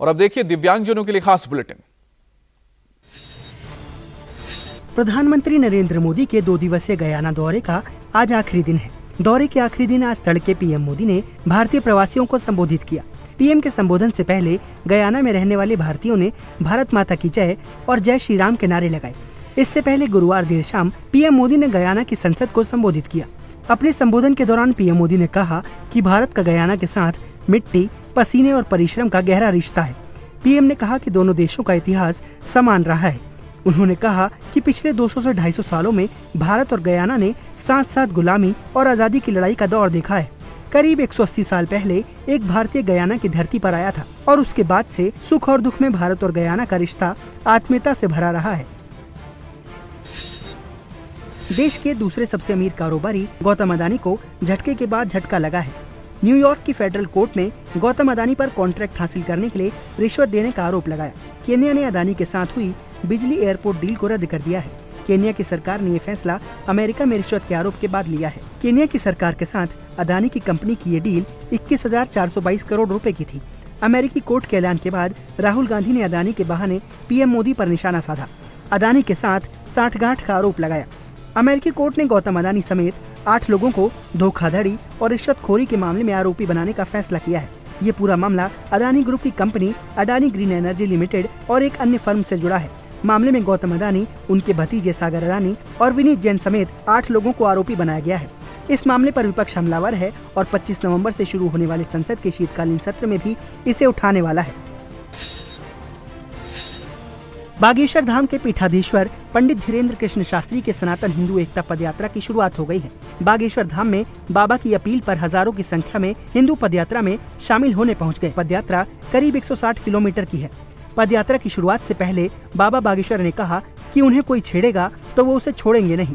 और अब देखिए दिव्यांगजनों के लिए खास बुलेटिन। प्रधानमंत्री नरेंद्र मोदी के 2 दिवसीय गयाना दौरे का आज आखिरी दिन है। दौरे के आखिरी दिन आज तड़के पीएम मोदी ने भारतीय प्रवासियों को संबोधित किया। पीएम के संबोधन से पहले गयाना में रहने वाले भारतीयों ने भारत माता की जय और जय श्री राम के नारे लगाए। इससे पहले गुरुवार देर शाम पीएम मोदी ने गयाना की संसद को संबोधित किया। अपने संबोधन के दौरान पीएम मोदी ने कहा कि भारत का गयाना के साथ मिट्टी, पसीने और परिश्रम का गहरा रिश्ता है। पीएम ने कहा कि दोनों देशों का इतिहास समान रहा है। उन्होंने कहा कि पिछले 200 से 250 सालों में भारत और गयाना ने साथ साथ गुलामी और आजादी की लड़ाई का दौर देखा है। करीब 180 साल पहले एक भारतीय गयाना की धरती पर आया था और उसके बाद से सुख और दुख में भारत और गयाना का रिश्ता आत्मीयता से भरा रहा है। देश के दूसरे सबसे अमीर कारोबारी गौतम अदानी को झटके के बाद झटका लगा है। न्यूयॉर्क की फेडरल कोर्ट ने गौतम अदानी पर कॉन्ट्रैक्ट हासिल करने के लिए रिश्वत देने का आरोप लगाया। केन्या ने अदानी के साथ हुई बिजली एयरपोर्ट डील को रद्द कर दिया है। केन्या की सरकार ने ये फैसला अमेरिका में रिश्वत के आरोप के बाद लिया है। केन्या की सरकार के साथ अदानी की कंपनी की ये डील 21,422 करोड़ रुपए की थी। अमेरिकी कोर्ट के ऐलान के बाद राहुल गांधी ने अदानी के बहाने पीएम मोदी पर निशाना साधा। अदानी के साथ साठगांठ का आरोप लगाया। अमेरिकी कोर्ट ने गौतम अदानी समेत 8 लोगों को धोखाधड़ी और रिश्वतखोरी के मामले में आरोपी बनाने का फैसला किया है। ये पूरा मामला अदानी ग्रुप की company Adani green energy limited और एक अन्य फर्म से जुड़ा है। मामले में गौतम अदानी, उनके भतीजे सागर अदानी और विनीत जैन समेत 8 लोगों को आरोपी बनाया गया है। इस मामले पर विपक्ष हमलावर है और 25 नवंबर से शुरू होने वाले संसद के शीतकालीन सत्र में भी इसे उठाने वाला है। बागेश्वर धाम के पीठाधीश्वर पंडित धीरेन्द्र कृष्ण शास्त्री के सनातन हिंदू एकता पदयात्रा की शुरुआत हो गई है। बागेश्वर धाम में बाबा की अपील पर हजारों की संख्या में हिंदू पदयात्रा में शामिल होने पहुंच गए। पदयात्रा करीब 160 किलोमीटर की है। पदयात्रा की शुरुआत से पहले बाबा बागेश्वर ने कहा कि उन्हें कोई छेड़ेगा तो वो उसे छोड़ेंगे नहीं।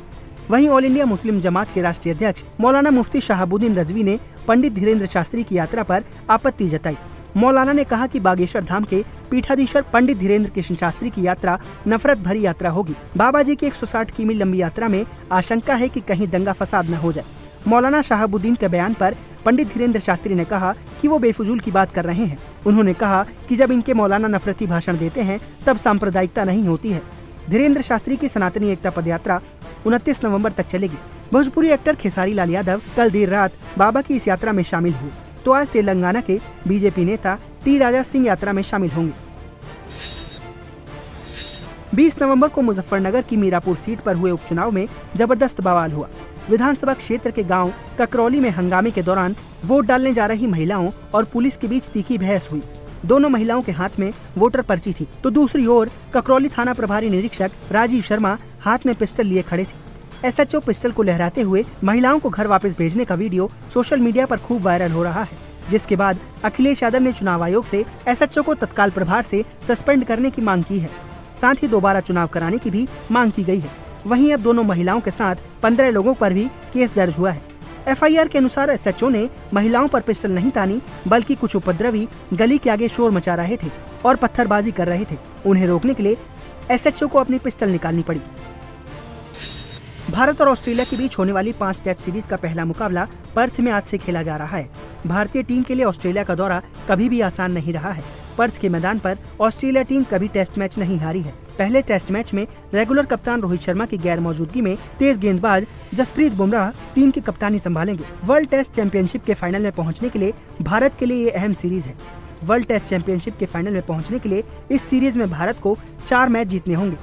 वहीं ऑल इंडिया मुस्लिम जमात के राष्ट्रीय अध्यक्ष मौलाना मुफ्ती शहाबुद्दीन रजवी ने पंडित धीरेन्द्र शास्त्री की यात्रा पर आपत्ति जताई। मौलाना ने कहा कि बागेश्वर धाम के पीठाधीश्वर पंडित धीरेन्द्र कृष्ण शास्त्री की यात्रा नफरत भरी यात्रा होगी। बाबा जी की 160 किमी लंबी यात्रा में आशंका है कि कहीं दंगा फसाद न हो जाए। मौलाना शहाबुद्दीन के बयान पर पंडित धीरेन्द्र शास्त्री ने कहा कि वो बेफजूल की बात कर रहे हैं। उन्होंने कहा कि जब इनके मौलाना नफरती भाषण देते हैं तब सांप्रदायिकता नहीं होती है। धीरेन्द्र शास्त्री की सनातनी एकता पदयात्रा 29 नवंबर तक चलेगी। भोजपुरी एक्टर खेसारी लाल यादव कल देर रात बाबा की इस यात्रा में शामिल हुए, तो आज तेलंगाना के बीजेपी नेता टी राजा सिंह यात्रा में शामिल होंगे। 20 नवंबर को मुजफ्फरनगर की मीरापुर सीट पर हुए उपचुनाव में जबरदस्त बवाल हुआ। विधानसभा क्षेत्र के गांव ककरौली में हंगामे के दौरान वोट डालने जा रही महिलाओं और पुलिस के बीच तीखी बहस हुई। दोनों महिलाओं के हाथ में वोटर पर्ची थी, तो दूसरी ओर ककरौली थाना प्रभारी निरीक्षक राजीव शर्मा हाथ में पिस्टल लिए खड़े थे। एसएचओ पिस्टल को लहराते हुए महिलाओं को घर वापस भेजने का वीडियो सोशल मीडिया पर खूब वायरल हो रहा है, जिसके बाद अखिलेश यादव ने चुनाव आयोग से एसएचओ को तत्काल प्रभार से सस्पेंड करने की मांग की है। साथ ही दोबारा चुनाव कराने की भी मांग की गई है। वहीं अब दोनों महिलाओं के साथ 15 लोगों पर भी केस दर्ज हुआ है। एफआईआर के अनुसार एसएचओ ने महिलाओं पर पिस्टल नहीं तानी, बल्कि कुछ उपद्रवी गली के आगे शोर मचा रहे थे और पत्थरबाजी कर रहे थे। उन्हें रोकने के लिए एसएचओ को अपनी पिस्टल निकालनी पड़ी। भारत और ऑस्ट्रेलिया के बीच होने वाली 5 टेस्ट सीरीज का पहला मुकाबला पर्थ में आज से खेला जा रहा है। भारतीय टीम के लिए ऑस्ट्रेलिया का दौरा कभी भी आसान नहीं रहा है। पर्थ के मैदान पर ऑस्ट्रेलिया टीम कभी टेस्ट मैच नहीं हारी है। पहले टेस्ट मैच में रेगुलर कप्तान रोहित शर्मा की गैर मौजूदगी में तेज गेंदबाज जसप्रीत बुमराह टीम की कप्तानी संभालेंगे। वर्ल्ड टेस्ट चैंपियनशिप के फाइनल में पहुंचने के लिए भारत के लिए ये अहम सीरीज है। वर्ल्ड टेस्ट चैंपियनशिप के फाइनल में पहुंचने के लिए इस सीरीज में भारत को 4 मैच जीतने होंगे।